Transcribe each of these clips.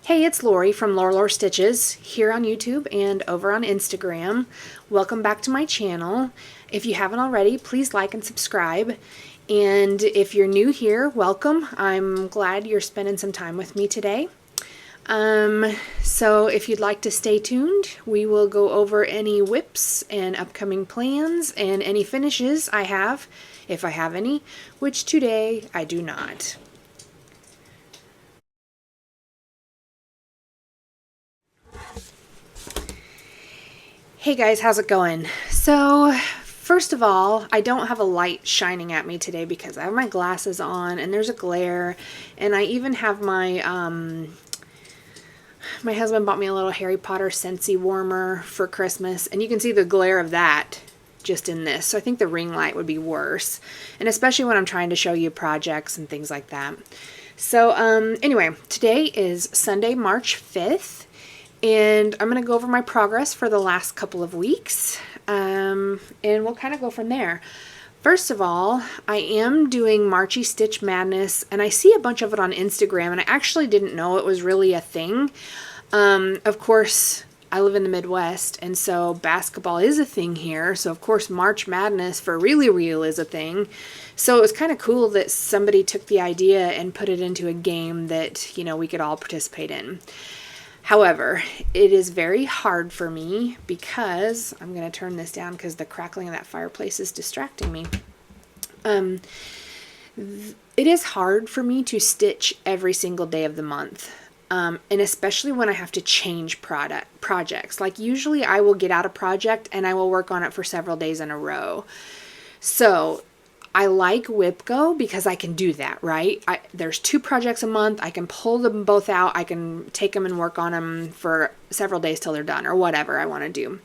Hey, it's Lori from Lore Stitches here on YouTube and over on Instagram. Welcome back to my channel. If you haven't already, please like and subscribe. And if you're new here, welcome. I'm glad you're spending some time with me today. So if you'd like to stay tuned, we will go over any WIPs and upcoming plans and any finishes I have, if I have any, which today I do not. Hey guys, how's it going? So, first of all, I don't have a light shining at me today because I have my glasses on and there's a glare, and I even have my, my husband bought me a little Harry Potter Scentsy warmer for Christmas, and you can see the glare of that just in this. So I think the ring light would be worse, and especially when I'm trying to show you projects and things like that. So, anyway, today is Sunday, March 5th. And I'm going to go over my progress for the last couple of weeks, and we'll kind of go from there. First of all, I am doing Marchy Stitch Madness, and I see a bunch of it on Instagram, and I actually didn't know it was really a thing. Of course, I live in the Midwest, and so basketball is a thing here, so of course March Madness for really real is a thing. So it was kind of cool that somebody took the idea and put it into a game that, you know, we could all participate in. However, it is very hard for me because, I'm going to turn this down because the crackling of that fireplace is distracting me. It is hard for me to stitch every single day of the month. And especially when I have to change projects. Like usually I will get out a project and I will work on it for several days in a row. So I like WIPGO because I can do that, right? There's 2 projects a month. I can pull them both out. I can take them and work on them for several days till they're done or whatever I want to do.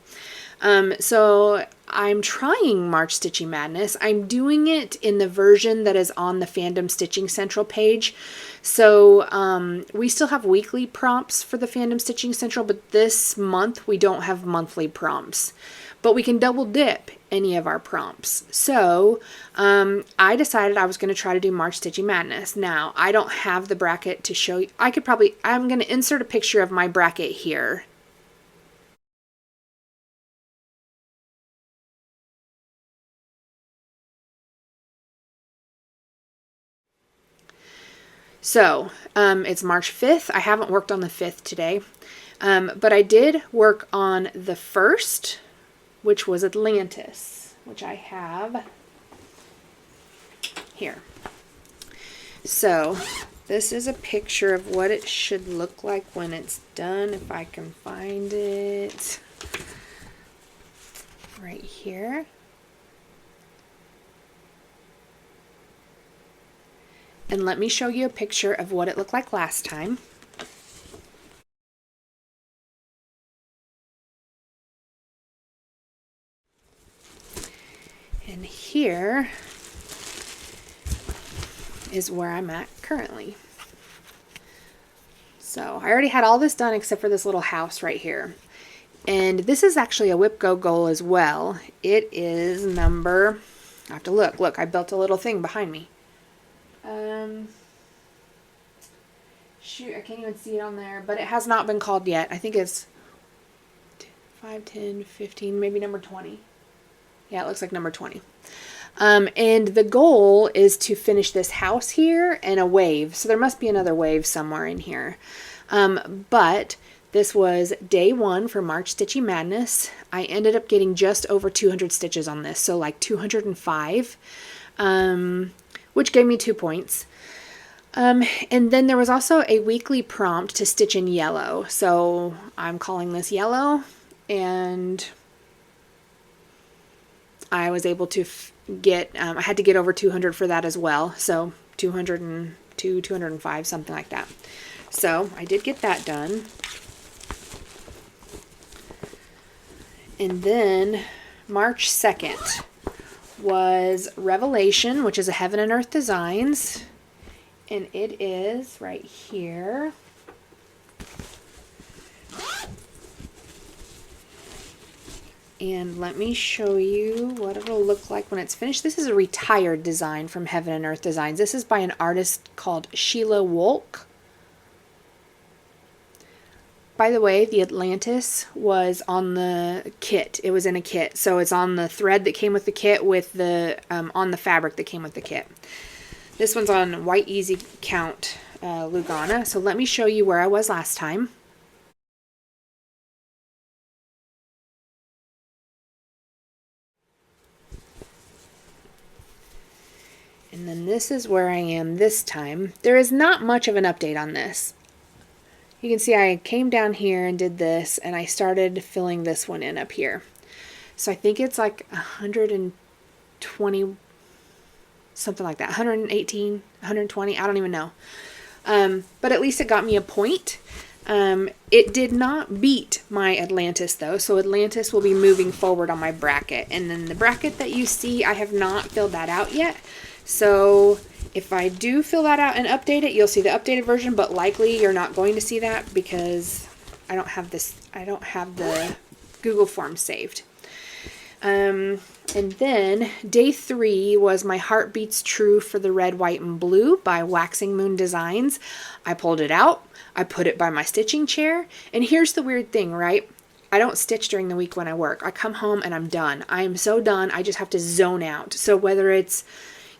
So I'm trying March Stitching Madness. I'm doing it in the version that is on the Fandom Stitching Central page. So we still have weekly prompts for the Fandom Stitching Central, but this month we don't have monthly prompts. But we can double dip any of our prompts. So I decided I was going to try to do March Stitching Madness. Now, I don't have the bracket to show you. I'm going to insert a picture of my bracket here. So it's March 5th. I haven't worked on the 5th today, but I did work on the 1st, which was Atlantis, which I have here. So this is a picture of what it should look like when it's done, if I can find it right here. And let me show you a picture of what it looked like last time. And here is where I'm at currently. So I already had all this done except for this little house right here. And this is actually a WIPGO goal as well. It is number, I have to look, I built a little thing behind me. Shoot, I can't even see it on there, but it has not been called yet. I think it's 5, 10, 15, maybe number 20. Yeah, it looks like number 20. And the goal is to finish this house here and a wave. So there must be another wave somewhere in here. But this was day 1 for March Stitching Madness. I ended up getting just over 200 stitches on this. So like 205, which gave me 2 points. And then there was also a weekly prompt to stitch in yellow. So I'm calling this yellow, and I was able to get, I had to get over 200 for that as well. So 202, 205, something like that. So I did get that done. And then March 2nd was Revelation, which is a Heaven and Earth Designs. And it is right here. And let me show you what it'll look like when it's finished. This is a retired design from Heaven and Earth Designs. This is by an artist called Sheila Wolk. By the way, the Atlantis was on the kit. It was in a kit. So it's on the thread that came with the kit with the, on the fabric that came with the kit. This one's on white EZCount Lugana. So let me show you where I was last time. And then this is where I am this time. There is not much of an update on this. You can see I came down here and did this, and I started filling this one in up here. So I think it's like 120, something like that, 118, 120, I don't even know. But at least it got me a point. It did not beat my Atlantis though, so Atlantis will be moving forward on my bracket. And then the bracket that you see, I have not filled that out yet. So if I do fill that out and update it, you'll see the updated version, but likely you're not going to see that because I don't have the Google Forms saved. And then day 3 was my Heart Beats True for the Red, White, and Blue by Waxing Moon Designs. I pulled it out. I put it by my stitching chair. And here's the weird thing, right? I don't stitch during the week when I work. I come home and I'm done. I am so done. I just have to zone out. So whether it's,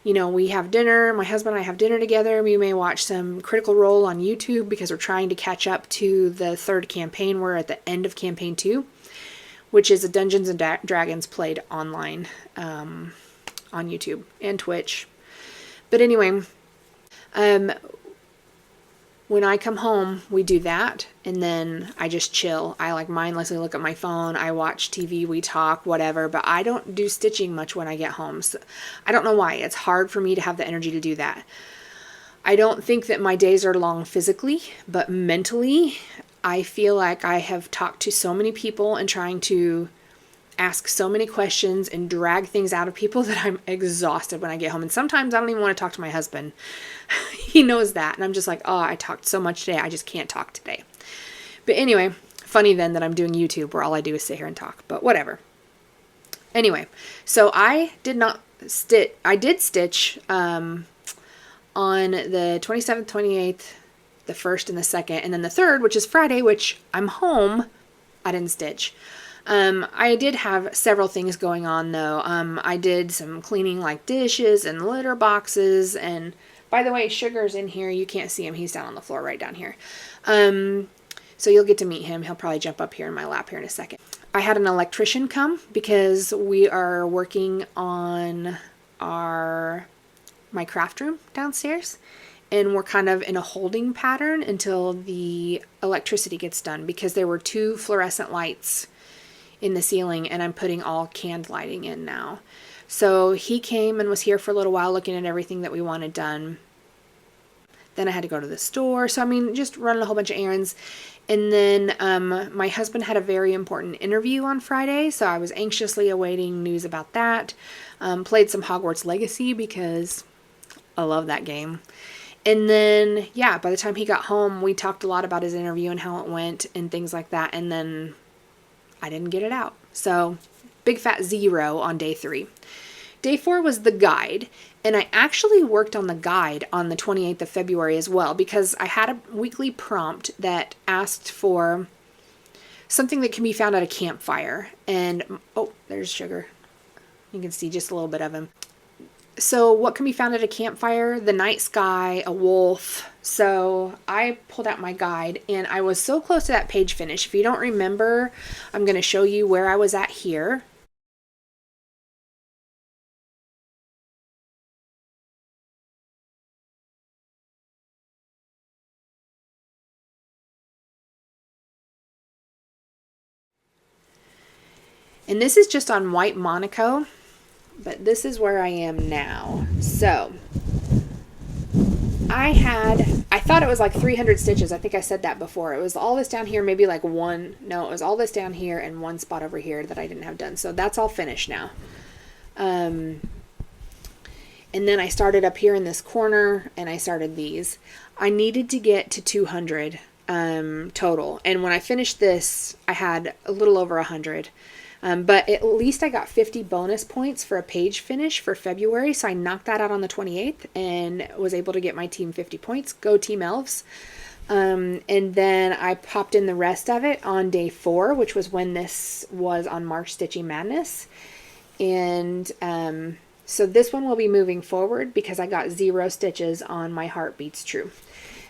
you know, we have dinner, my husband and I have dinner together. We may watch some Critical Role on YouTube because we're trying to catch up to the 3rd campaign. We're at the end of campaign 2, which is a Dungeons and Dragons played online on YouTube and Twitch. But anyway, when I come home, we do that, and then I just chill. I like mindlessly look at my phone, I watch TV, we talk, whatever, but I don't do stitching much when I get home. So I don't know why. It's hard for me to have the energy to do that. I don't think that my days are long physically, but mentally, I feel like I have talked to so many people and trying to ask so many questions and drag things out of people that I'm exhausted when I get home. And sometimes I don't even want to talk to my husband. He knows that. And I'm just like, oh, I talked so much today. I just can't talk today. But anyway, funny then that I'm doing YouTube where all I do is sit here and talk, but whatever. Anyway, so I did not stitch. I did stitch on the 27th, 28th, the 1st and the 2nd, and then the 3rd, which is Friday, which I'm home. I didn't stitch. I did have several things going on though. I did some cleaning like dishes and litter boxes, and by the way, Sugar's in here. You can't see him. He's down on the floor right down here. So you'll get to meet him. He'll probably jump up here in my lap here in a second. I had an electrician come because we are working on my craft room downstairs, and we're kind of in a holding pattern until the electricity gets done because there were 2 fluorescent lights in the ceiling, and I'm putting all canned lighting in now. So he came and was here for a little while looking at everything that we wanted done. Then I had to go to the store. So I mean, just running a whole bunch of errands. And then my husband had a very important interview on Friday, so I was anxiously awaiting news about that. Played some Hogwarts Legacy because I love that game. And then, yeah, by the time he got home, we talked a lot about his interview and how it went and things like that. And then I didn't get it out. So big fat 0 on day 3. Day 4 was the guide. And I actually worked on the guide on the 28th of February as well because I had a weekly prompt that asked for something that can be found at a campfire. And, oh, there's Sugar. You can see just a little bit of him. So what can be found at a campfire? The night sky, a wolf. So I pulled out my guide and I was so close to that page finish. If you don't remember, I'm going to show you where I was at here. And this is just on white Monaco, but this is where I am now. So I thought it was like 300 stitches. I think I said that before. It was all this down here, maybe like one. No, it was all this down here and one spot over here that I didn't have done. So that's all finished now. And then I started up here in this corner and I started these. I needed to get to 200 total. And when I finished this, I had a little over 100. But at least I got 50 bonus points for a page finish for February. So I knocked that out on the 28th and was able to get my team 50 points. Go Team Elves. And then I popped in the rest of it on day 4, which was when this was on March Stitching Madness. And so this one will be moving forward because I got 0 stitches on My Heart Beats True.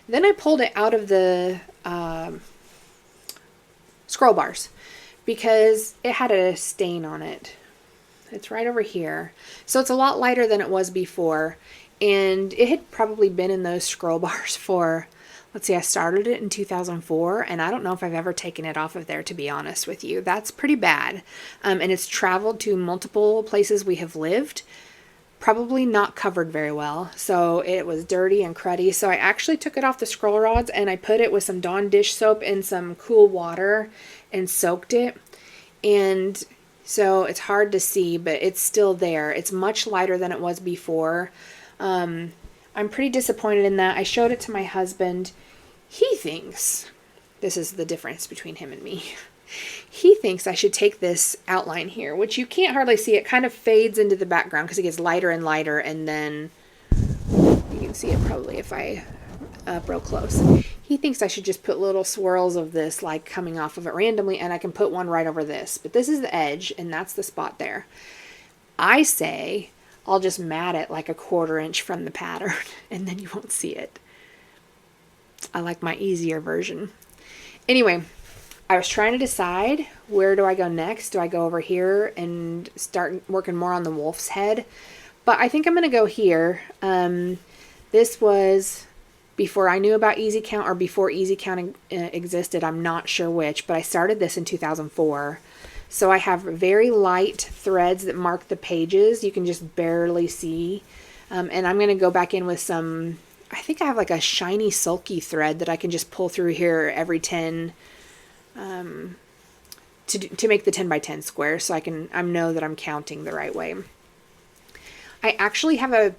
Then I pulled it out of the scroll bars because it had a stain on it. It's right over here. So it's a lot lighter than it was before. And it had probably been in those scroll bars for, let's see, I started it in 2004, and I don't know if I've ever taken it off of there, to be honest with you. That's pretty bad. And it's traveled to multiple places we have lived, probably not covered very well. So it was dirty and cruddy. So I actually took it off the scroll rods and I put it with some Dawn dish soap and some cool water and soaked it. And so it's hard to see, but it's still there. It's much lighter than it was before. I'm pretty disappointed in that. I showed it to my husband. He thinks, this is the difference between him and me. He thinks I should take this outline here, which you can't hardly see. It kind of fades into the background because it gets lighter and lighter, and then you can see it probably if I up real close. He thinks I should just put little swirls of this like coming off of it randomly, and I can put one right over this. But this is the edge, and that's the spot there. I say I'll just mat it like a 1/4 inch from the pattern, and then you won't see it. I like my easier version. Anyway, I was trying to decide, where do I go next? Do I go over here and start working more on the wolf's head? But I think I'm going to go here. This was before I knew about EZCount or before EZCount existed. I'm not sure which, but I started this in 2004. So I have very light threads that mark the pages. You can just barely see. And I'm going to go back in with some, I think I have like a shiny sulky thread that I can just pull through here every 10 to make the 10 by 10 square, so I know that I'm counting the right way. I actually have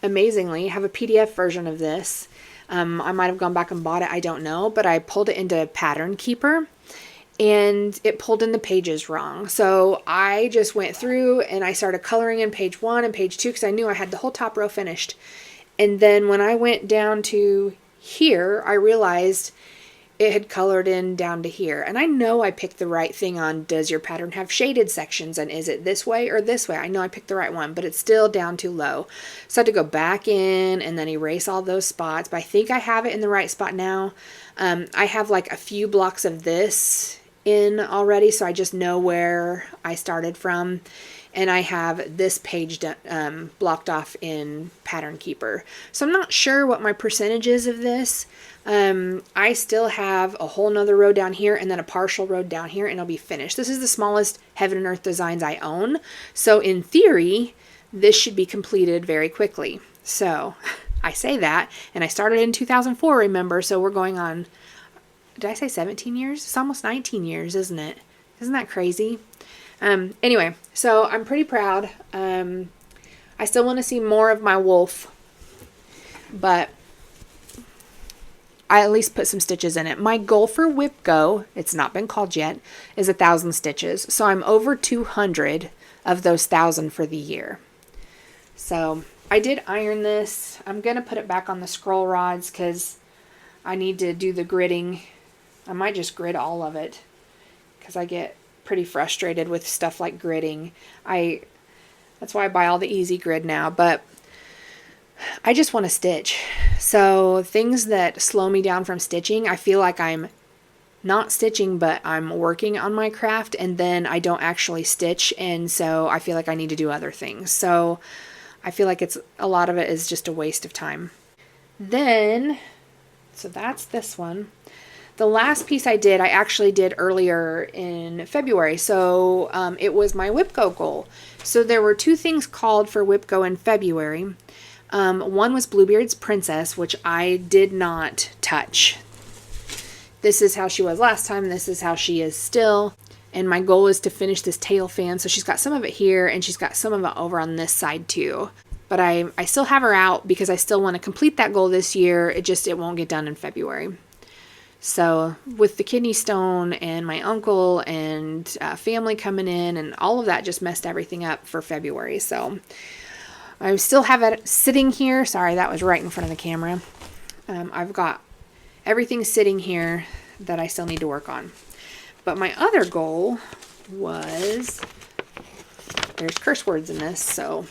amazingly have a PDF version of this. I might have gone back and bought it, I don't know, but I pulled it into Pattern Keeper and it pulled in the pages wrong. So I just went through and I started coloring in page 1 and page 2 because I knew I had the whole top row finished. And then when I went down to here, I realized it had colored in down to here. And I know I picked the right thing on, does your pattern have shaded sections, and is it this way or this way? I know I picked the right one, but it's still down too low. So I had to go back in and then erase all those spots, but I think I have it in the right spot now. I have like a few blocks of this in already, so I just know where I started from. And I have this page blocked off in Pattern Keeper. So I'm not sure what my percentage is of this. I still have a whole nother row down here and then a partial row down here, and it'll be finished. This is the smallest Heaven and Earth designs I own. So in theory, this should be completed very quickly. So I say that, and I started in 2004, remember? So we're going on, did I say 17 years? It's almost 19 years, isn't it? Isn't that crazy? Anyway, so I'm pretty proud. I still want to see more of my wolf, but I at least put some stitches in it. My goal for WIPGO, it's not been called yet, is 1,000 stitches. So I'm over 200 of those 1,000 for the year. So I did iron this. I'm going to put it back on the scroll rods because I need to do the gridding. I might just grid all of it because I get pretty frustrated with stuff like gridding. That's why I buy all the Easy Grid now, but I just want to stitch. So things that slow me down from stitching, I feel like I'm not stitching, but I'm working on my craft, and then I don't actually stitch, and so I feel like I need to do other things. So I feel like a lot of it is just a waste of time. Then, so that's this one. The last piece I actually did earlier in February. So it was my WIPGO goal. So there were 2 things called for WIPGO in February. One was Bluebeard's Princess, which I did not touch. This is how she was last time. This is how she is still. And my goal is to finish this tail fan. So she's got some of it here and she's got some of it over on this side too. But I still have her out because I still want to complete that goal this year. It won't get done in February. So with the kidney stone and my uncle and family coming in and all of that just messed everything up for February. So I still have it sitting here. Sorry, that was right in front of the camera. I've got everything's sitting here that I still need to work on. But my other goal was, there's curse words in this, so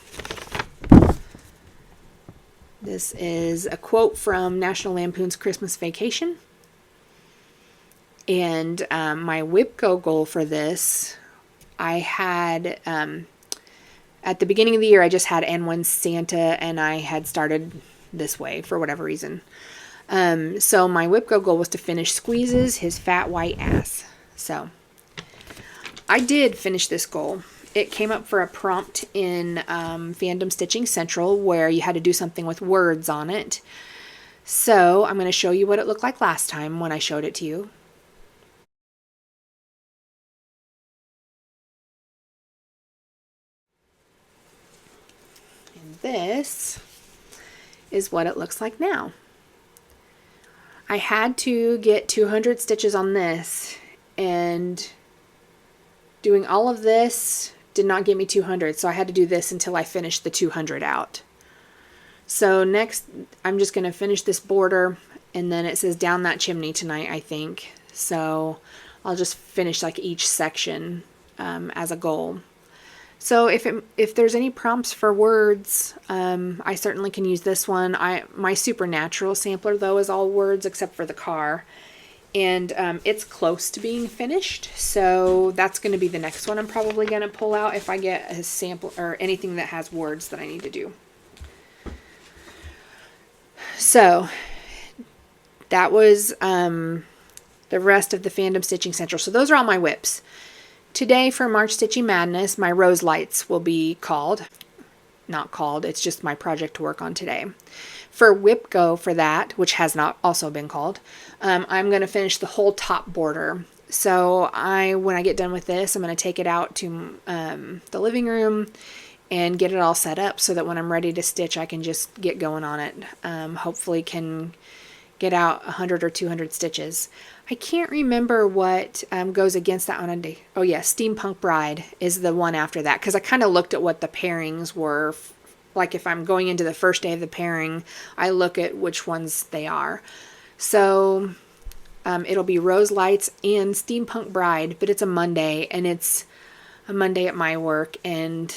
this is a quote from National Lampoon's Christmas Vacation. And my WIPGO goal for this, I had, at the beginning of the year, I just had "And When Santa," and I had started this way for whatever reason. So my WIPGO goal was to finish "Squeezes his fat white ass." So I did finish this goal. It came up for a prompt in Fandom Stitching Central where you had to do something with words on it. So I'm going to show you what it looked like last time when I showed it to you. This is what it looks like now. I had to get 200 stitches on this, and doing all of this did not get me 200, so I had to do this until I finished the 200 out. So next I'm just going to finish this border, and then it says "Down That Chimney" tonight, I think. So I'll just finish like each section as a goal. So if there's any prompts for words, I certainly can use this one. My Supernatural sampler, though, is all words except for the car. And it's close to being finished, so that's going to be the next one I'm probably going to pull out if I get a sample or anything that has words that I need to do. So that was the rest of the Fandom Stitching Central. So those are all my whips. Today for March Stitching Madness, my Rose Lights will be called. Not called, it's just my project to work on today. For WIPGO for that, which has not also been called, I'm going to finish the whole top border. So when I get done with this, I'm going to take it out to the living room and get it all set up so that when I'm ready to stitch, I can just get going on it. Hopefully can get out 100 or 200 stitches. I can't remember what goes against that one. Oh yeah, Steampunk Bride is the one after that, because I kind of looked at what the pairings were. Like if I'm going into the first day of the pairing, I look at which ones they are. So it'll be Rose Lights and Steampunk Bride, but it's a Monday, and it's a Monday at my work, and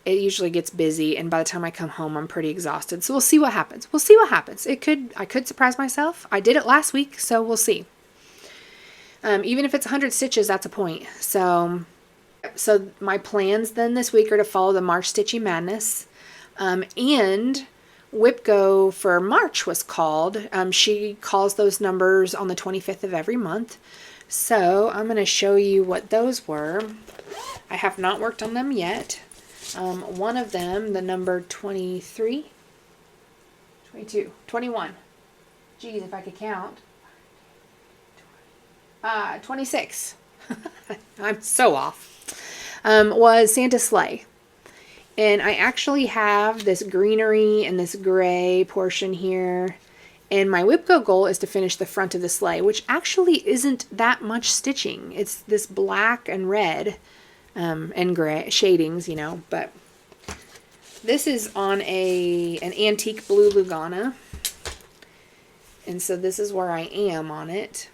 it usually gets busy, and by the time I come home, I'm pretty exhausted. So we'll see what happens. We'll see what happens. I could surprise myself. I did it last week, so we'll see. Even if it's 100 stitches, that's a point. So my plans then this week are to follow the March Stitching Madness. And WIPGO for March was called. She calls those numbers on the 25th of every month. So I'm going to show you what those were. I have not worked on them yet. One of them, the number 23, 22, 21. Geez, if I could count. 26. I'm so off. Was Santa's Sleigh. And I actually have this greenery and this gray portion here. And my WIPGO goal is to finish the front of the sleigh, which actually isn't that much stitching. It's this black and red and gray shadings, you know. But this is on an antique blue Lugana. And so this is where I am on it.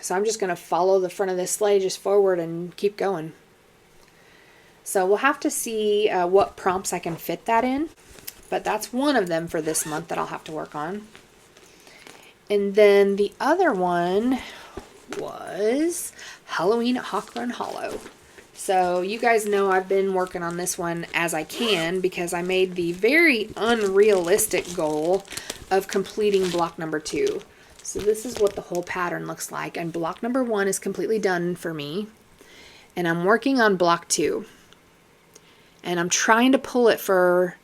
So I'm just going to follow the front of this sleigh just forward and keep going. So we'll have to see what prompts I can fit that in. But that's one of them for this month that I'll have to work on. And then the other one was Halloween at Hawk Run Hollow. So you guys know I've been working on this one as I can, because I made the very unrealistic goal of completing block number 2. So this is what the whole pattern looks like. And block number 1 is completely done for me. And I'm working on block 2. And I'm trying to pull it for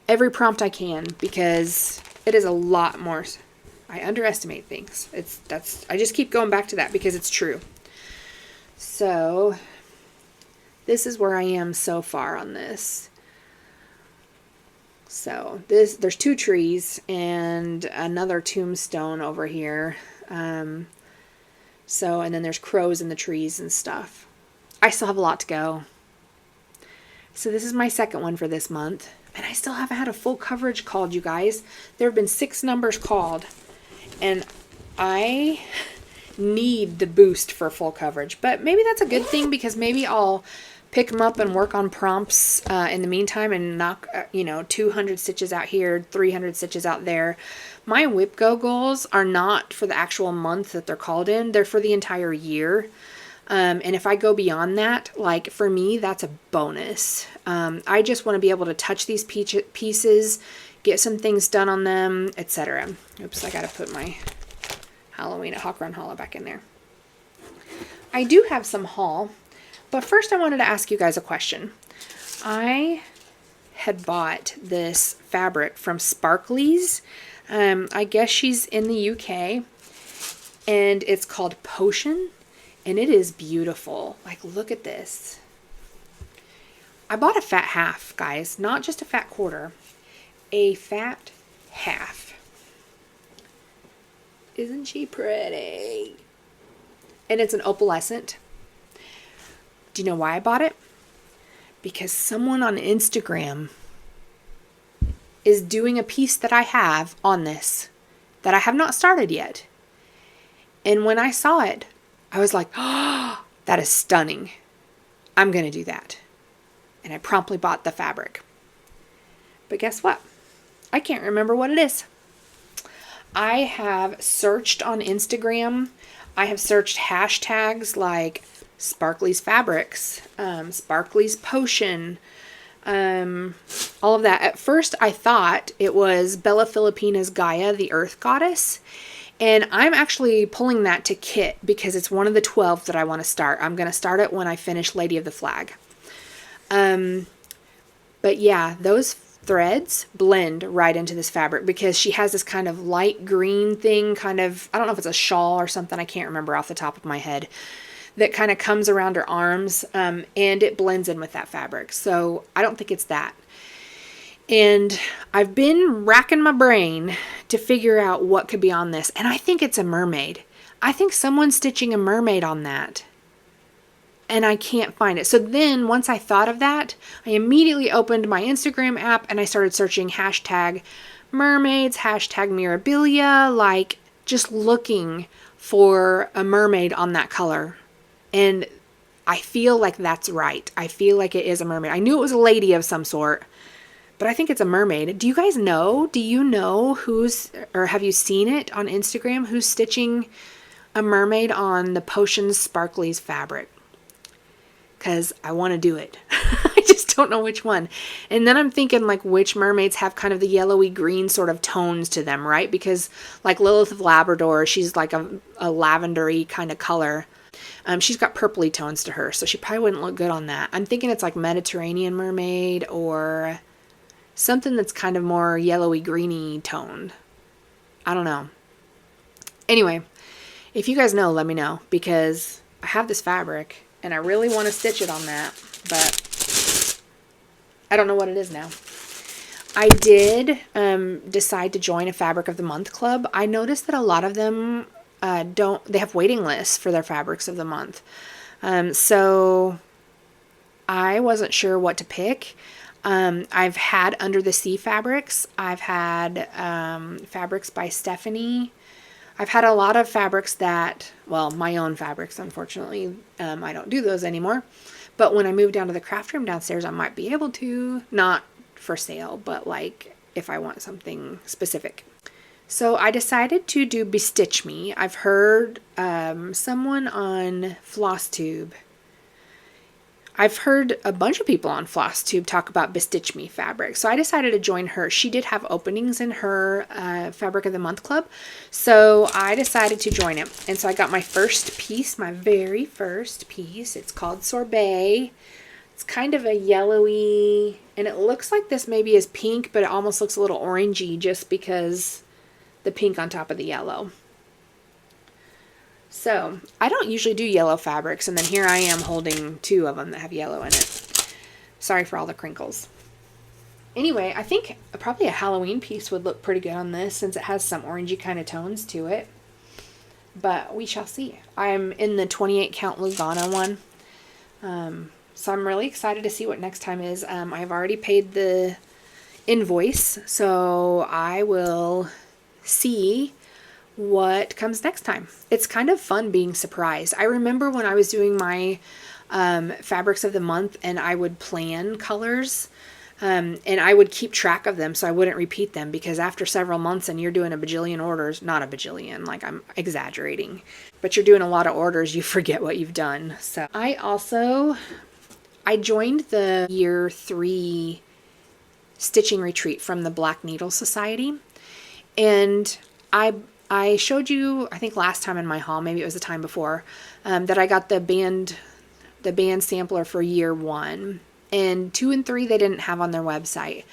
every prompt I can, because it is a lot more. I underestimate things. I just keep going back to that because it's true. So this is where I am so far on this. So there's 2 trees and another tombstone over here. And then there's crows in the trees and stuff. I still have a lot to go. So this is my second one for this month. And I still haven't had a full coverage called, you guys. There have been 6 numbers called. and I need the boost for full coverage, but maybe that's a good thing, because maybe I'll pick them up and work on prompts in the meantime and knock 200 stitches out here, 300 stitches out there. My WIPGO goals are not for the actual month that they're called in, they're for the entire year. And if I go beyond that, like for me, that's a bonus. I just want to be able to touch these pieces, get some things done on them, etc. Oops, I gotta put my Halloween at Hawk Run Hollow back in there. I do have some haul, but first I wanted to ask you guys a question. I had bought this fabric from Sparklys. I guess she's in the UK, and it's called Potion, and it is beautiful. Like, look at this. I bought a fat half, guys, not just a fat quarter, a fat half. Isn't she pretty? And it's an opalescent. Do you know why I bought it? Because someone on Instagram is doing a piece that I have on this that I have not started yet. And when I saw it, I was like, oh, that is stunning. I'm going to do that. And I promptly bought the fabric. But guess what? I can't remember what it is. I have searched on Instagram. I have searched hashtags like Sparklys Fabrics, Sparklys Potion, all of that. At first, I thought it was Bella Filipina's Gaia, the Earth Goddess. And I'm actually pulling that to kit because it's one of the 12 that I want to start. I'm going to start it when I finish Lady of the Flag. But yeah, those threads blend right into this fabric because she has this kind of light green thing, kind of, I don't know if it's a shawl or something, I can't remember off the top of my head, that kind of comes around her arms, and it blends in with that fabric. So I don't think it's that. And I've been racking my brain to figure out what could be on this, and I think it's a mermaid. I think someone's stitching a mermaid on that, and I can't find it. So then once I thought of that, I immediately opened my Instagram app and I started searching hashtag mermaids, hashtag mirabilia, like just looking for a mermaid on that color. And I feel like that's right. I feel like it is a mermaid. I knew it was a lady of some sort, but I think it's a mermaid. Do you guys know? Do you know or have you seen it on Instagram? Who's stitching a mermaid on the Potion Sparklys fabric? Because I want to do it. I just don't know which one. And then I'm thinking like which mermaids have kind of the yellowy green sort of tones to them, right? Because like Lilith of Labrador, she's like a lavendery kind of color. She's got purpley tones to her, so she probably wouldn't look good on that. I'm thinking it's like Mediterranean mermaid or something that's kind of more yellowy greeny toned. I don't know. Anyway, if you guys know, let me know, because I have this fabric and I really want to stitch it on that, but I don't know what it is now. I did decide to join a Fabric of the Month club. I noticed that a lot of them they have waiting lists for their Fabrics of the Month. So I wasn't sure what to pick. I've had Under the Sea fabrics. I've had fabrics by Stephanie. I've had a lot of fabrics that, well, my own fabrics, unfortunately, I don't do those anymore. But when I move down to the craft room downstairs, I might be able to, not for sale, but like if I want something specific. So I decided to do Bestitch Me. I've heard someone on Flosstube. I've heard a bunch of people on Flosstube talk about Bestitch Me fabric. So I decided to join her. She did have openings in her Fabric of the Month club. So I decided to join it. And so I got my first piece, my very first piece. It's called Sorbet. It's kind of a yellowy, and it looks like this maybe is pink, but it almost looks a little orangey just because the pink on top of the yellow. So I don't usually do yellow fabrics, and then here I am holding two of them that have yellow in it. Sorry for all the crinkles. Anyway, I think probably a Halloween piece would look pretty good on this since it has some orangey kind of tones to it. But we shall see. I'm in the 28 count Lugana one. So I'm really excited to see what next time is. I've already paid the invoice, so I will see what comes next time. It's kind of fun being surprised. I remember when I was doing my fabrics of the month and I would plan colors and I would keep track of them so I wouldn't repeat them, because after several months and you're doing a bajillion orders, not a bajillion, like I'm exaggerating, but you're doing a lot of orders, you forget what you've done. So I joined the year 3 stitching retreat from the Black Needle Society, and I showed you, I think last time in my haul, maybe it was the time before, that I got the band sampler for year 1, and 2 and 3 they didn't have on their website.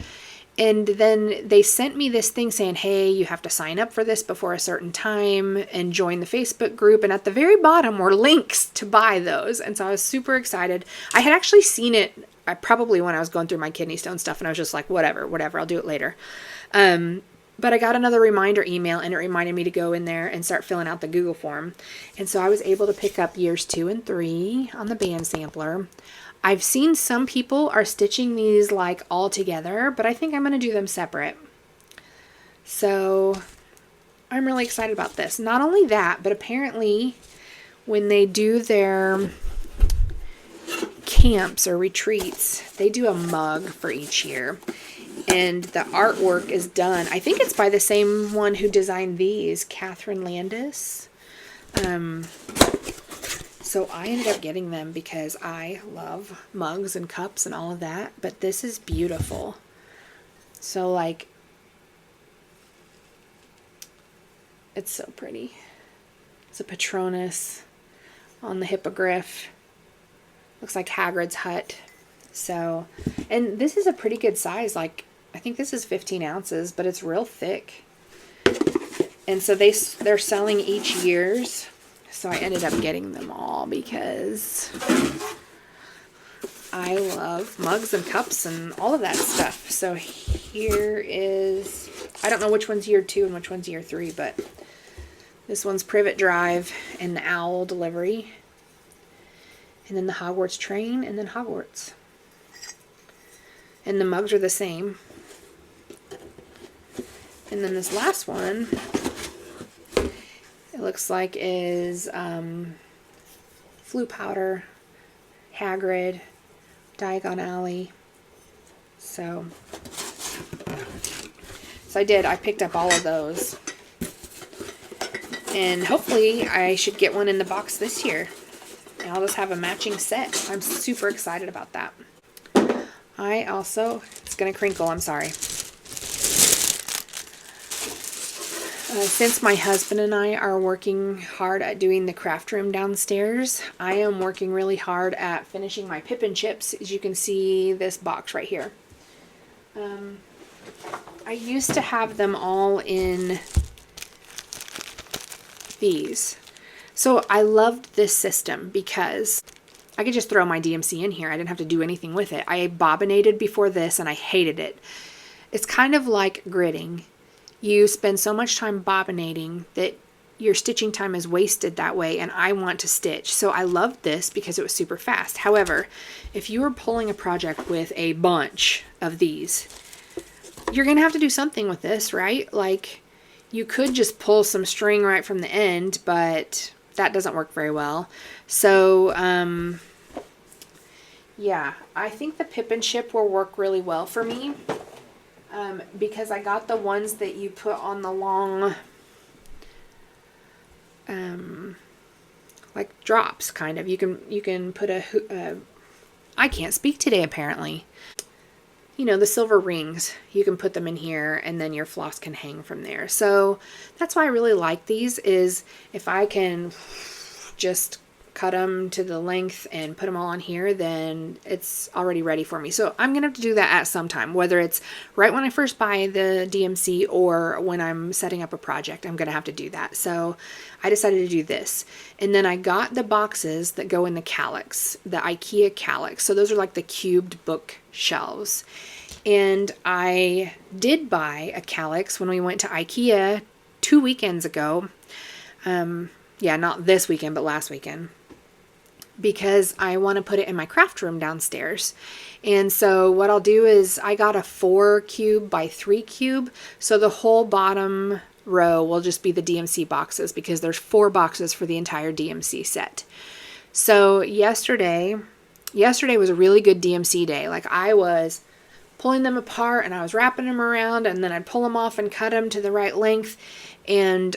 And then they sent me this thing saying, hey, you have to sign up for this before a certain time and join the Facebook group. And at the very bottom were links to buy those. And so I was super excited. I had actually seen it probably when I was going through my kidney stone stuff, and I was just like, whatever, I'll do it later. But I got another reminder email, and it reminded me to go in there and start filling out the Google form. And so I was able to pick up years 2 and 3 on the band sampler. I've seen some people are stitching these like all together, but I think I'm going to do them separate. So I'm really excited about this. Not only that, but apparently when they do their camps or retreats, they do a mug for each year. And the artwork is done, I think it's by the same one who designed these, Catherine Landis. So I ended up getting them because I love mugs and cups and all of that. But this is beautiful. So like, it's so pretty. It's a Patronus on the hippogriff. Looks like Hagrid's hut. So, and this is a pretty good size. Like, I think this is 15 ounces, but it's real thick. And so they're selling each year's. So I ended up getting them all because I love mugs and cups and all of that stuff. So here is, I don't know which one's year 2 and which one's year 3, but this one's Privet Drive and the Owl Delivery. And then the Hogwarts Train, and then Hogwarts. And the mugs are the same. And then this last one, it looks like is Flue Powder, Hagrid, Diagon Alley. So I picked up all of those. And hopefully I should get one in the box this year. And I'll just have a matching set. I'm super excited about that. It's going to crinkle, I'm sorry. Since my husband and I are working hard at doing the craft room downstairs, I am working really hard at finishing my Pippin chips. As you can see, this box right here. I used to have them all in these. So I loved this system because I could just throw my DMC in here. I didn't have to do anything with it. I bobbinated before this and I hated it. It's kind of like gridding. You spend so much time bobbinating that your stitching time is wasted that way, and I want to stitch. So I loved this because it was super fast. However, if you were pulling a project with a bunch of these, you're going to have to do something with this, right? Like, you could just pull some string right from the end, but that doesn't work very well. So, yeah, I think the Pippin chip will work really well for me. Because I got the ones that you put on the long, like drops, kind of. You can put I can't speak today, apparently. You know, the silver rings, you can put them in here and then your floss can hang from there. So that's why I really like these, is if I can just cut them to the length and put them all on here, then it's already ready for me. So I'm going to have to do that at some time, whether it's right when I first buy the DMC or when I'm setting up a project, I'm going to have to do that. So I decided to do this. And then I got the boxes that go in the calyx, the IKEA calyx. So those are like the cubed book shelves. And I did buy a calyx when we went to IKEA 2 weekends ago. Yeah, not this weekend, but last weekend, because I want to put it in my craft room downstairs. And so what I'll do is I got a 4 cube by 3 cube. So the whole bottom row will just be the DMC boxes because there's 4 boxes for the entire DMC set. So yesterday was a really good DMC day. Like, I was pulling them apart and I was wrapping them around, and then I'd pull them off and cut them to the right length. And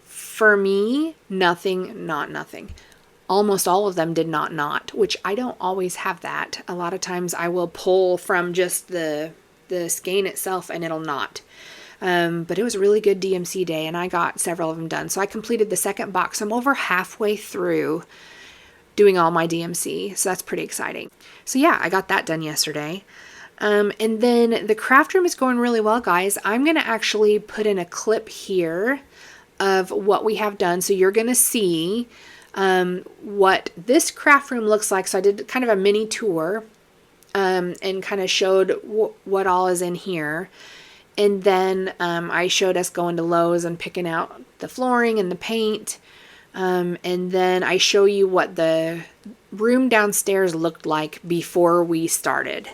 for me, nothing. Almost all of them did not knot, which I don't always have that. A lot of times I will pull from just the skein itself and it'll knot. But it was a really good DMC day and I got several of them done. So I completed the second box. I'm over halfway through doing all my DMC. So that's pretty exciting. So yeah, I got that done yesterday. And then the craft room is going really well, guys. I'm going to actually put in a clip here of what we have done. So you're going to see what this craft room looks like. So I did kind of a mini tour and kind of showed what all is in here. And then I showed us going to Lowe's and picking out the flooring and the paint. And then I show you what the room downstairs looked like before we started.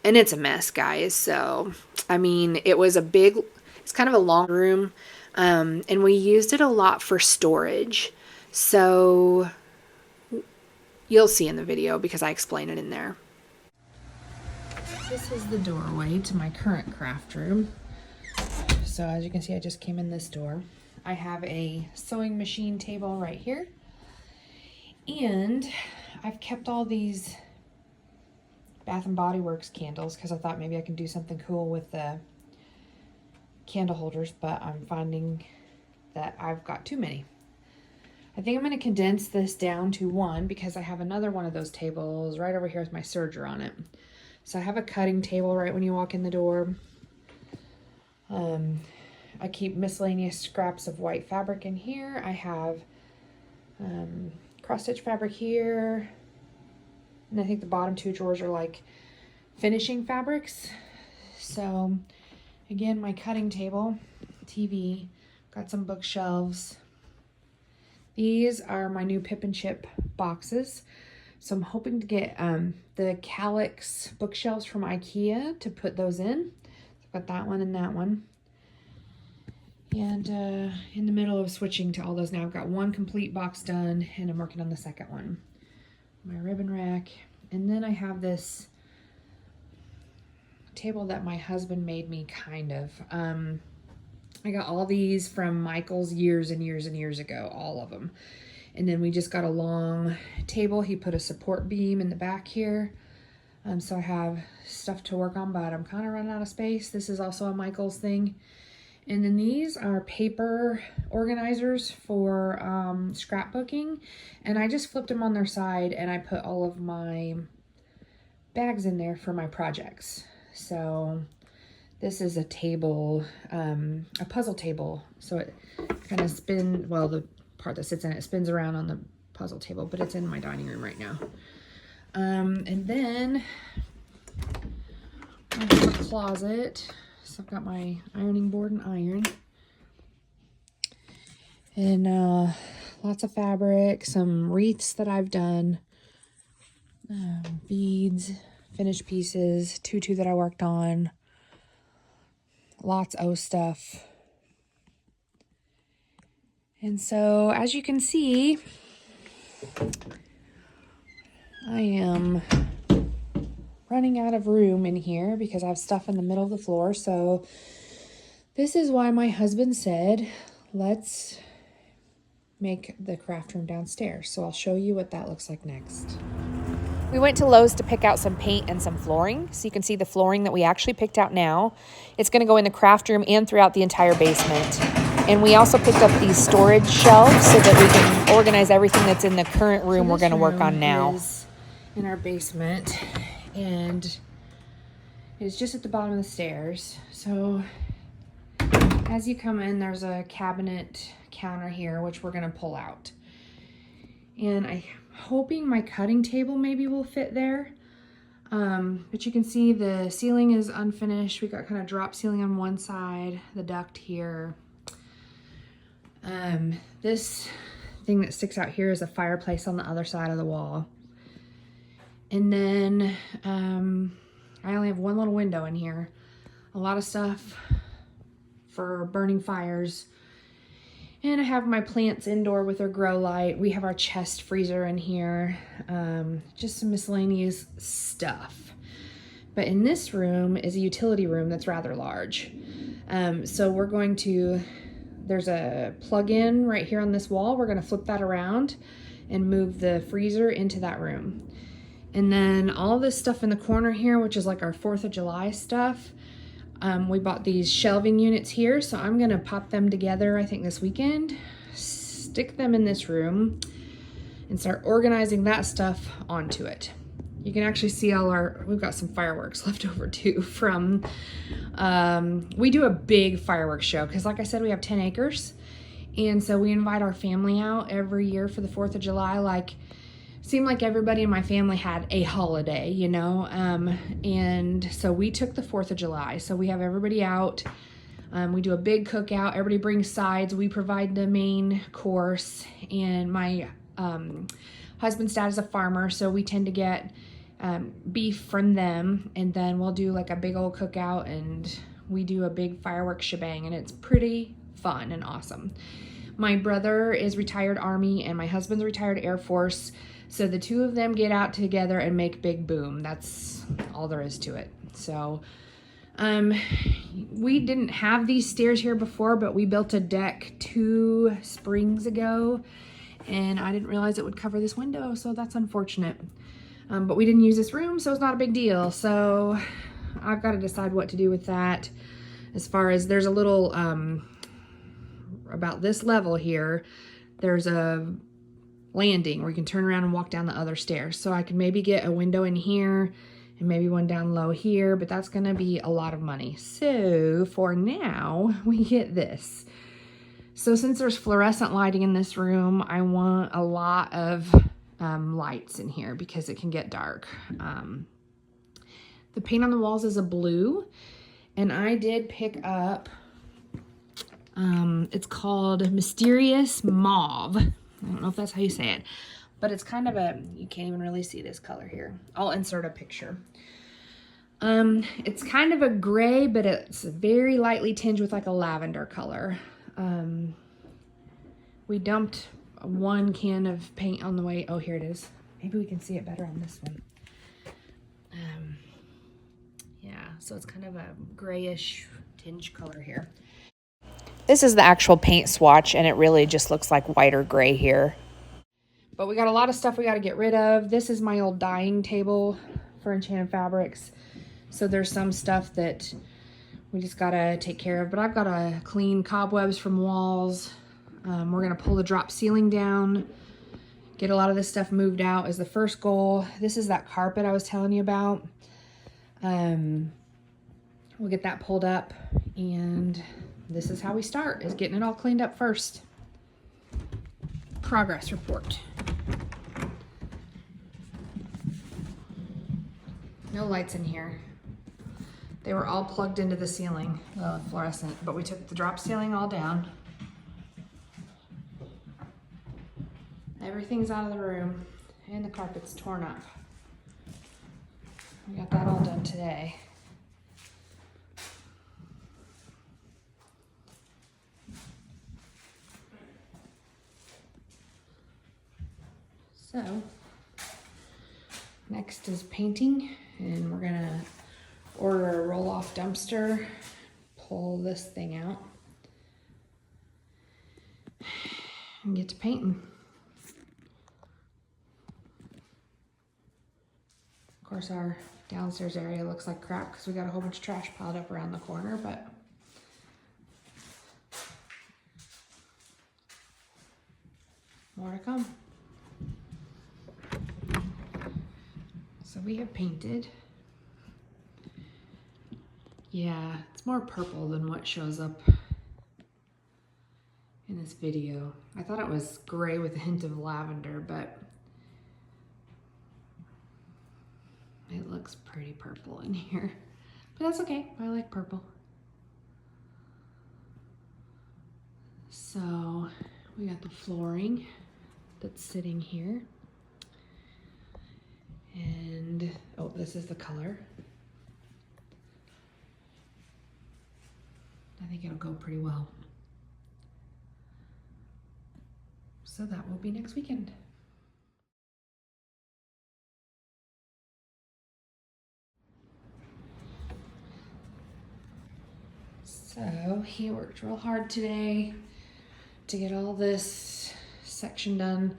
And it's a mess, guys. So, I mean, it's kind of a long room. And we used it a lot for storage. So you'll see in the video because I explain it in there. This is the doorway to my current craft room. So as you can see, I just came in this door. I have a sewing machine table right here. And I've kept all these Bath & Body Works candles because I thought maybe I can do something cool with the candle holders, but I'm finding that I've got too many. I think I'm going to condense this down to one because I have another one of those tables right over here with my serger on it. So I have a cutting table right when you walk in the door. I keep miscellaneous scraps of white fabric in here. I have cross-stitch fabric here. And I think the bottom 2 drawers are like finishing fabrics. So again, my cutting table, TV, got some bookshelves. These are my new Pip and Chip boxes. So I'm hoping to get the Calyx bookshelves from IKEA to put those in. So I've got that one and that one. And in the middle of switching to all those now, I've got one complete box done and I'm working on the second one. My ribbon rack. And then I have this table that my husband made me, kind of. I got all these from Michael's years and years and years ago, all of them. And then we just got a long table. He put a support beam in the back here. So I have stuff to work on, but I'm kind of running out of space. This is also a Michael's thing. And then these are paper organizers for scrapbooking. And I just flipped them on their side and I put all of my bags in there for my projects. So this is a table, a puzzle table. So it kind of spins, well, the part that sits in it spins around on the puzzle table, but it's in my dining room right now. And then I have a closet. So I've got my ironing board and iron. And lots of fabric, some wreaths that I've done, beads, finished pieces, tutu that I worked on, lots of stuff. And so, as you can see, I am running out of room in here because I have stuff in the middle of the floor. So this is why my husband said, let's make the craft room downstairs. So I'll show you what that looks like next. We went to Lowe's to pick out some paint and some flooring. So you can see the flooring that we actually picked out now. It's going to go in the craft room and throughout the entire basement. And we also picked up these storage shelves so that we can organize everything that's in the current room we're going to work on now. Is in our basement, and it's just at the bottom of the stairs. So as you come in, there's a cabinet counter here, which we're going to pull out. And I'm hoping my cutting table maybe will fit there. But you can see the ceiling is unfinished. We got kind of drop ceiling on one side, the duct here. This thing that sticks out here is a fireplace on the other side of the wall. And then I only have one little window in here. A lot of stuff for burning fires. And I have my plants indoor with their grow light. We have our chest freezer in here. Just some miscellaneous stuff. But in this room is a utility room that's rather large. So we're going to, there's a plug-in right here on this wall. We're going to flip that around and move the freezer into that room. And then all this stuff in the corner here, which is like our 4th of July stuff, we bought these shelving units here, so I'm gonna pop them together, I think this weekend, stick them in this room, and start organizing that stuff onto it. You can actually see all our, we've got some fireworks left over too from, we do a big fireworks show, because like I said, we have 10 acres, and so we invite our family out every year for the 4th of July, like, seemed like everybody in my family had a holiday, you know, and so we took the 4th of July. So we have everybody out. We do a big cookout. Everybody brings sides. We provide the main course. And my husband's dad is a farmer, so we tend to get beef from them. And then we'll do like a big old cookout, and we do a big fireworks shebang, and it's pretty fun and awesome. My brother is retired Army, and my husband's retired Air Force. So the two of them get out together and make big boom. That's all there is to it. So we didn't have these stairs here before, but we built a deck 2 springs ago, and I didn't realize it would cover this window, so that's unfortunate. But we didn't use this room, so it's not a big deal. So I've got to decide what to do with that. As far as there's a little, about this level here, there's a landing where you can turn around and walk down the other stairs. So I could maybe get a window in here and maybe one down low here, but that's gonna be a lot of money. So for now, we get this. So since there's fluorescent lighting in this room, I want a lot of lights in here because it can get dark. The paint on the walls is a blue, and I did pick up, it's called Mysterious Mauve. I don't know if that's how you say it, but it's kind of a, you can't even really see this color here. I'll insert a picture. It's kind of a gray, but it's very lightly tinged with like a lavender color. We dumped 1 can of paint on the way. Oh, here it is. Maybe we can see it better on this one. Yeah, so it's kind of a grayish tinge color here. This is the actual paint swatch, and it really just looks like white or gray here. But we got a lot of stuff we got to get rid of. This is my old dyeing table for Enchanted Fabrics. So there's some stuff that we just got to take care of. But I've got to clean cobwebs from walls. We're going to pull the drop ceiling down. Get a lot of this stuff moved out is the first goal. This is that carpet I was telling you about. We'll get that pulled up, and this is how we start, is getting it all cleaned up first. Progress report. No lights in here. They were all plugged into the ceiling, fluorescent, but we took the drop ceiling all down. Everything's out of the room, and the carpet's torn up. We got that all done today. So, next is painting, and we're gonna order a roll-off dumpster, pull this thing out, and get to painting. Of course, our downstairs area looks like crap because we got a whole bunch of trash piled up around the corner, but more to come. So we have painted. Yeah, it's more purple than what shows up in this video. I thought it was gray with a hint of lavender, but it looks pretty purple in here. But that's okay, I like purple. So we got the flooring that's sitting here. And, oh, this is the color. I think it'll go pretty well. So that will be next weekend. So he worked real hard today to get all this section done.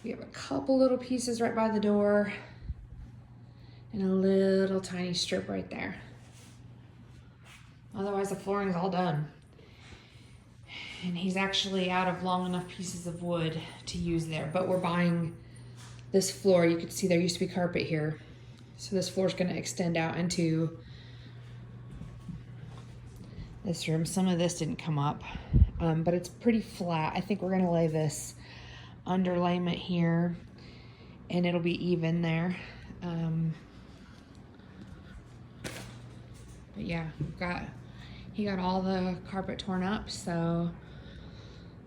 We have a couple little pieces right by the door and a little tiny strip right there. Otherwise the flooring is all done. And he's actually out of long enough pieces of wood to use there, but we're buying this floor. You can see there used to be carpet here. So this floor is going to extend out into this room. Some of this didn't come up, but it's pretty flat. I think we're going to lay this underlayment here and it'll be even there. But yeah, he got all the carpet torn up, so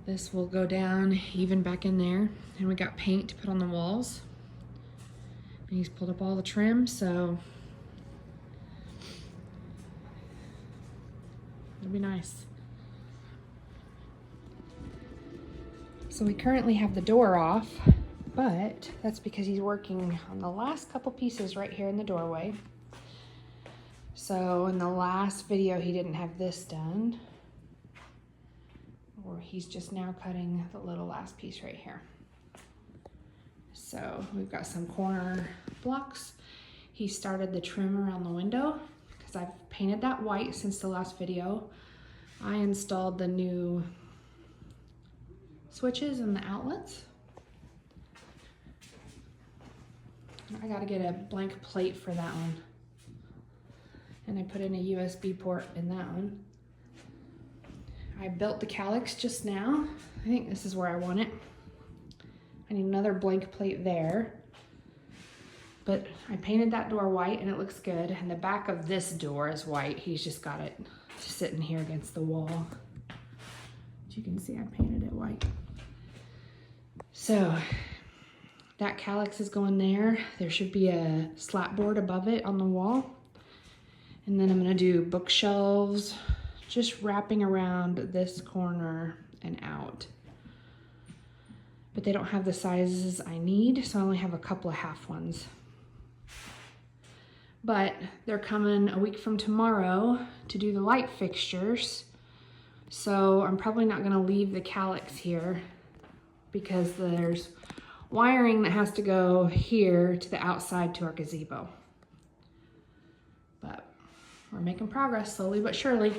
this will go down even back in there. And we got paint to put on the walls. And he's pulled up all the trim, so it'll be nice. So we currently have the door off, but that's because he's working on the last couple pieces right here in the doorway. So in the last video, he didn't have this done, or he's just now cutting the little last piece right here. So we've got some corner blocks. He started the trim around the window because I've painted that white since the last video. I installed the new switches and the outlets. I gotta get a blank plate for that one. And I put in a USB port in that one. I built the calyx just now. I think this is where I want it. I need another blank plate there. But I painted that door white and it looks good. And the back of this door is white. He's just got it sitting here against the wall. As you can see, I painted it white. So that calyx is going there. There should be a slat board above it on the wall. And then I'm gonna do bookshelves, just wrapping around this corner and out. But they don't have the sizes I need, so I only have a couple of half ones. But they're coming a week from tomorrow to do the light fixtures. So I'm probably not gonna leave the calyx here because there's wiring that has to go here to the outside to our gazebo. But we're making progress slowly but surely.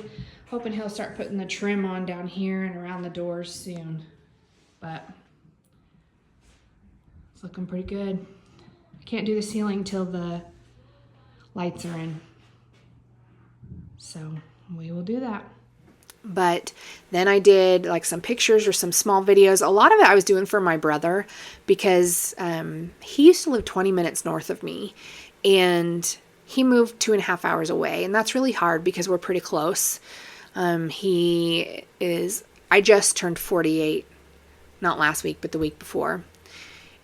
Hoping he'll start putting the trim on down here and around the doors soon. But it's looking pretty good. I can't do the ceiling till the lights are in. So we will do that. But then I did like some pictures or some small videos. A lot of it I was doing for my brother because he used to live 20 minutes north of me. And he moved 2.5 hours away, and that's really hard because we're pretty close. I just turned 48, not last week, but the week before.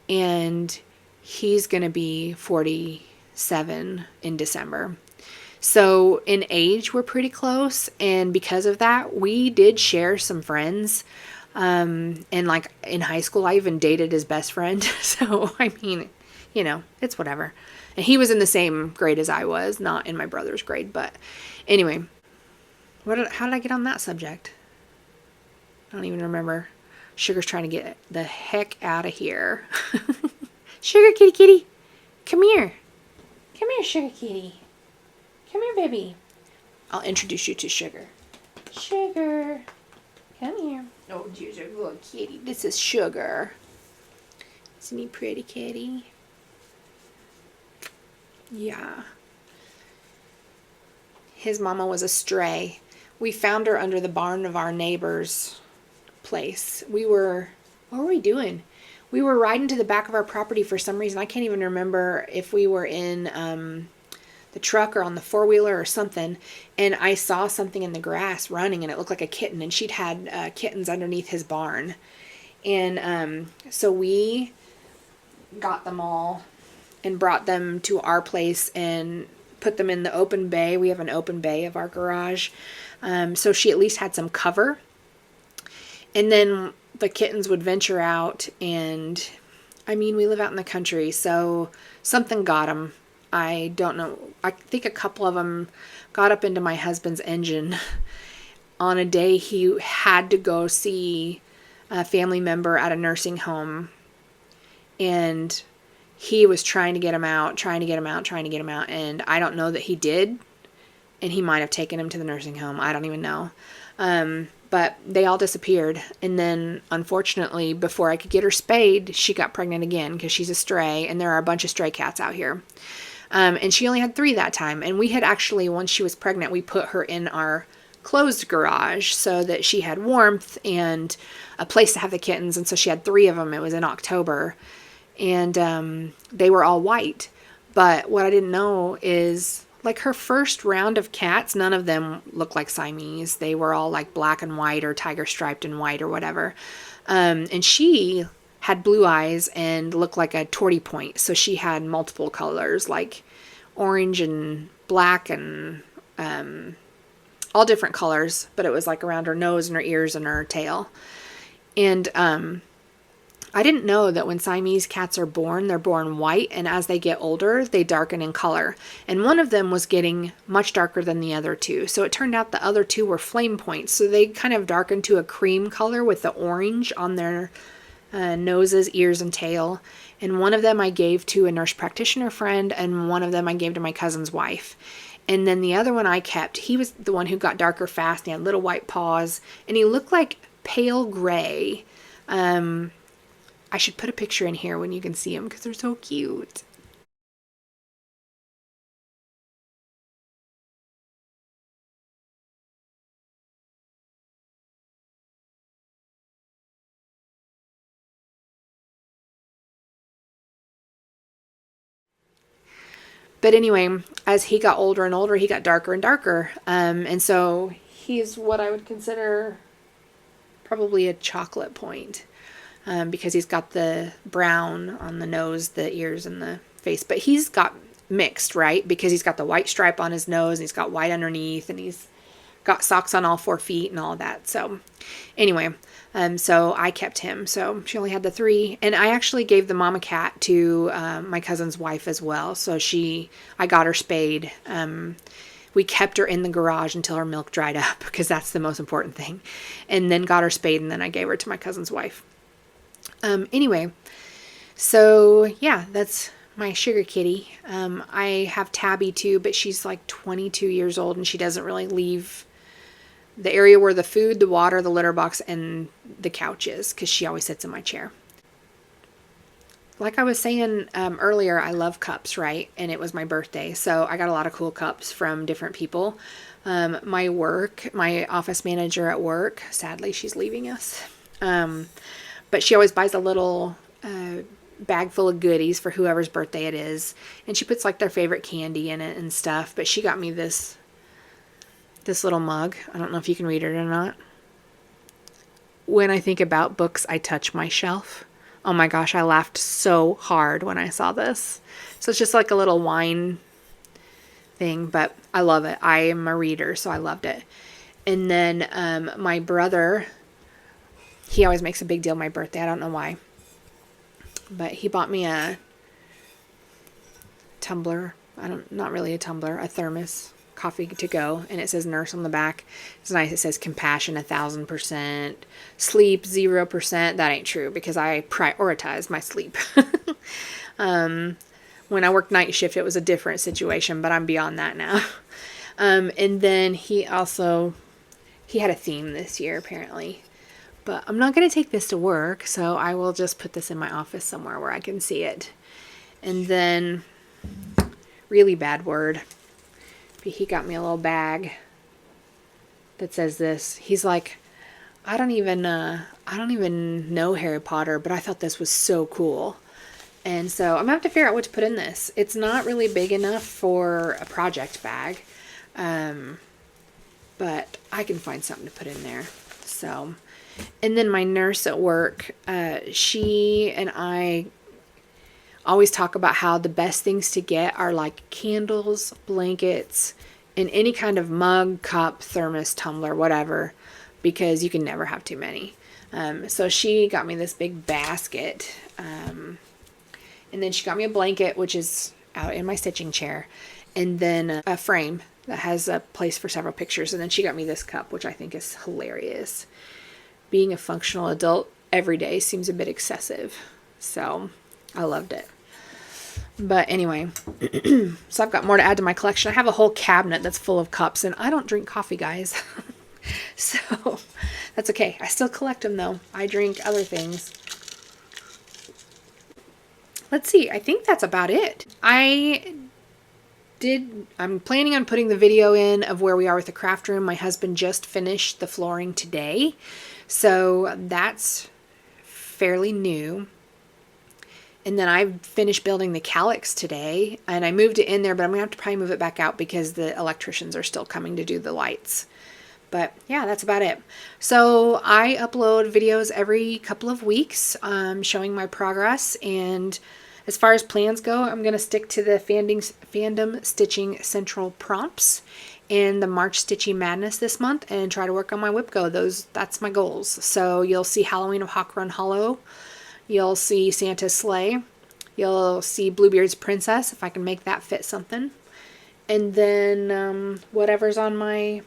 And he's going to be 47 in December. So in age, we're pretty close. And because of that, we did share some friends. And like in high school, I even dated his best friend. So, I mean, you know, it's whatever. And he was in the same grade as I was, not in my brother's grade. But anyway, how did I get on that subject? I don't even remember. Sugar's trying to get the heck out of here. Sugar kitty kitty, come here. Come here, Sugar kitty. Come here, baby. I'll introduce you to Sugar. Sugar, come here. Oh, you're a little kitty. This is Sugar. Isn't he pretty kitty? Yeah. His mama was a stray. We found her under the barn of our neighbor's place. What were we doing? We were riding to the back of our property for some reason. I can't even remember if we were in the truck or on the four-wheeler or something. And I saw something in the grass running and it looked like a kitten. And she'd had kittens underneath his barn. And so we got them all and brought them to our place and put them in the open bay. We have an open bay of our garage. So she at least had some cover. And then the kittens would venture out, and I mean, we live out in the country, so something got them. I don't know. I think a couple of them got up into my husband's engine on a day he had to go see a family member at a nursing home. And he was trying to get him out. And I don't know that he did. And he might have taken him to the nursing home. I don't even know. But they all disappeared. And then, unfortunately, before I could get her spayed, she got pregnant again because she's a stray. And there are a bunch of stray cats out here. And she only had 3 that time. And we had actually, once she was pregnant, we put her in our closed garage so that she had warmth and a place to have the kittens. And so she had 3 of them. It was in October. And they were all white. But what I didn't know is, like, her first round of cats, none of them looked like Siamese. They were all like black and white or tiger striped and white or whatever. And she had blue eyes and looked like a tortie point. So she had multiple colors, like orange and black and all different colors. But it was like around her nose and her ears and her tail. And I didn't know that when Siamese cats are born, they're born white, and as they get older, they darken in color. And one of them was getting much darker than the other 2. So it turned out the other 2 were flame points. So they kind of darkened to a cream color with the orange on their noses, ears, and tail. And one of them I gave to a nurse practitioner friend, and one of them I gave to my cousin's wife. And then the other one I kept, he was the one who got darker fast. He had little white paws, and he looked like pale gray. I should put a picture in here when you can see them because they're so cute. But anyway, as he got older and older, he got darker and darker. And so he's what I would consider probably a chocolate point. Because he's got the brown on the nose, the ears, and the face. But he's got mixed, right? Because he's got the white stripe on his nose, and he's got white underneath, and he's got socks on all 4 feet and all that. So anyway, so I kept him. So she only had the 3. And I actually gave the mama cat to my cousin's wife as well. So I got her spayed. We kept her in the garage until her milk dried up because that's the most important thing. And then got her spayed, and then I gave her to my cousin's wife. Anyway, so yeah, that's my sugar kitty. I have Tabby too, but she's like 22 years old and she doesn't really leave the area where the food, the water, the litter box, and the couch is because she always sits in my chair. Like I was saying earlier, I love cups, right? And it was my birthday, so I got a lot of cool cups from different people. My office manager at work, sadly, she's leaving us. But she always buys a little bag full of goodies for whoever's birthday it is. And she puts like their favorite candy in it and stuff. But she got me this little mug. I don't know if you can read it or not. When I think about books, I touch my shelf. Oh my gosh, I laughed so hard when I saw this. So it's just like a little wine thing. But I love it. I am a reader, so I loved it. And then my brother... He always makes a big deal of my birthday. I don't know why. But he bought me a tumbler. Not really a tumbler, a thermos, coffee to go. And it says nurse on the back. It's nice. It says compassion 1,000%, sleep 0%. That ain't true because I prioritize my sleep. When I worked night shift, it was a different situation, but I'm beyond that now. And then he had a theme this year apparently. But I'm not going to take this to work, so I will just put this in my office somewhere where I can see it. And then, really bad word, he got me a little bag that says this. He's like, I don't even know Harry Potter, but I thought this was so cool. And so I'm going to have to figure out what to put in this. It's not really big enough for a project bag, but I can find something to put in there. So... And then my nurse at work, she and I always talk about how the best things to get are like candles, blankets, in any kind of mug, cup, thermos, tumbler, whatever, because you can never have too many. So she got me this big basket, and then she got me a blanket, which is out in my stitching chair, and then a frame that has a place for several pictures, and then she got me this cup, which I think is hilarious. Being a functional adult every day seems a bit excessive, so I loved it. But anyway, so I've got more to add to my collection. I have a whole cabinet that's full of cups, and I don't drink coffee, guys. So that's okay. I still collect them, though. I drink other things. Let's see. I think that's about it. I'm planning on putting the video in of where we are with the craft room. My husband just finished the flooring today, so that's fairly new. And then I finished building the calyx today, and I moved it in there, but I'm going to have to probably move it back out because the electricians are still coming to do the lights. But yeah, that's about it. So I upload videos every couple of weeks showing my progress. And as far as plans go, I'm going to stick to the Fandom Stitching Central prompts and the March Stitchy Madness this month and try to work on my WIPGO. That's my goals. So you'll see Halloween of Hawk Run Hollow. You'll see Santa's Sleigh. You'll see Bluebeard's Princess, if I can make that fit something. And then whatever's on my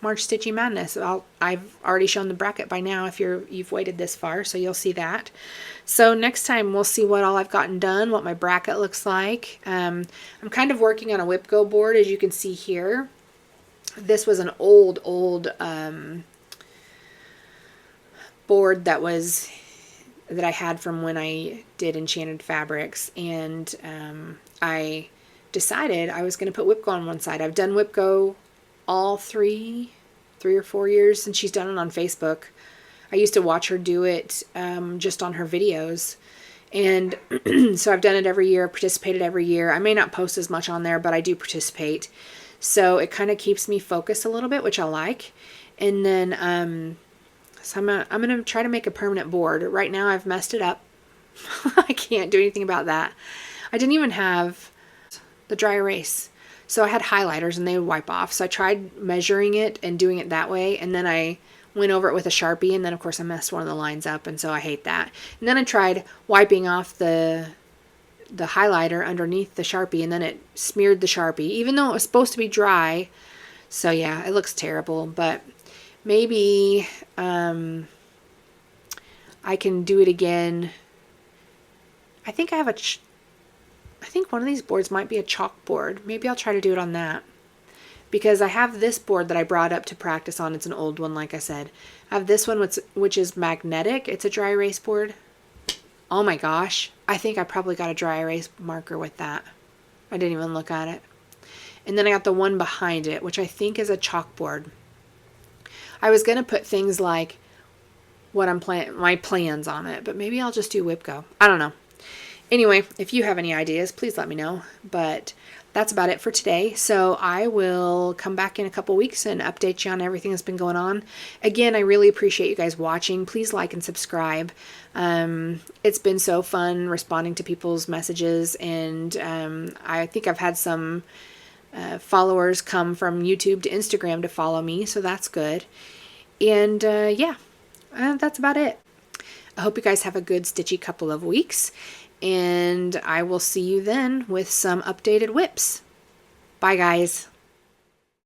March Stitchy Madness. I've already shown the bracket by now if you've waited this far, so you'll see that. So next time we'll see what all I've gotten done, what my bracket looks like. I'm kind of working on a WIPGO board, as you can see here. This was an old board that I had from when I did Enchanted Fabrics, and I decided I was going to put WIPGO on one side. I've done WIPGO all three or 4 years since she's done it on Facebook. I used to watch her do it just on her videos, and so I've done it every year, participated every year. I may not post as much on there, but I do participate, so it kind of keeps me focused a little bit, which I like. And then so I'm going to try to make a permanent board. Right now I've messed it up. I can't do anything about that. I didn't even have the dry erase. So I had highlighters and they would wipe off. So I tried measuring it and doing it that way. And then I went over it with a Sharpie. And then of course I messed one of the lines up. And so I hate that. And then I tried wiping off the highlighter underneath the Sharpie. And then it smeared the Sharpie, even though it was supposed to be dry. So yeah, it looks terrible. But maybe I can do it again. I think I have I think one of these boards might be a chalkboard. Maybe I'll try to do it on that. Because I have this board that I brought up to practice on. It's an old one, like I said. I have this one, which is magnetic. It's a dry erase board. Oh my gosh. I think I probably got a dry erase marker with that. I didn't even look at it. And then I got the one behind it, which I think is a chalkboard. I was going to put things like what my plans on it, but maybe I'll just do WIPGO. I don't know. Anyway, if you have any ideas, please let me know. But that's about it for today. So I will come back in a couple weeks and update you on everything that's been going on. Again, I really appreciate you guys watching. Please like and subscribe. It's been so fun responding to people's messages, and I think I've had some followers come from YouTube to Instagram to follow me, so that's good. And yeah, that's about it. I hope you guys have a good stitchy couple of weeks, and I will see you then with some updated whips. Bye, guys.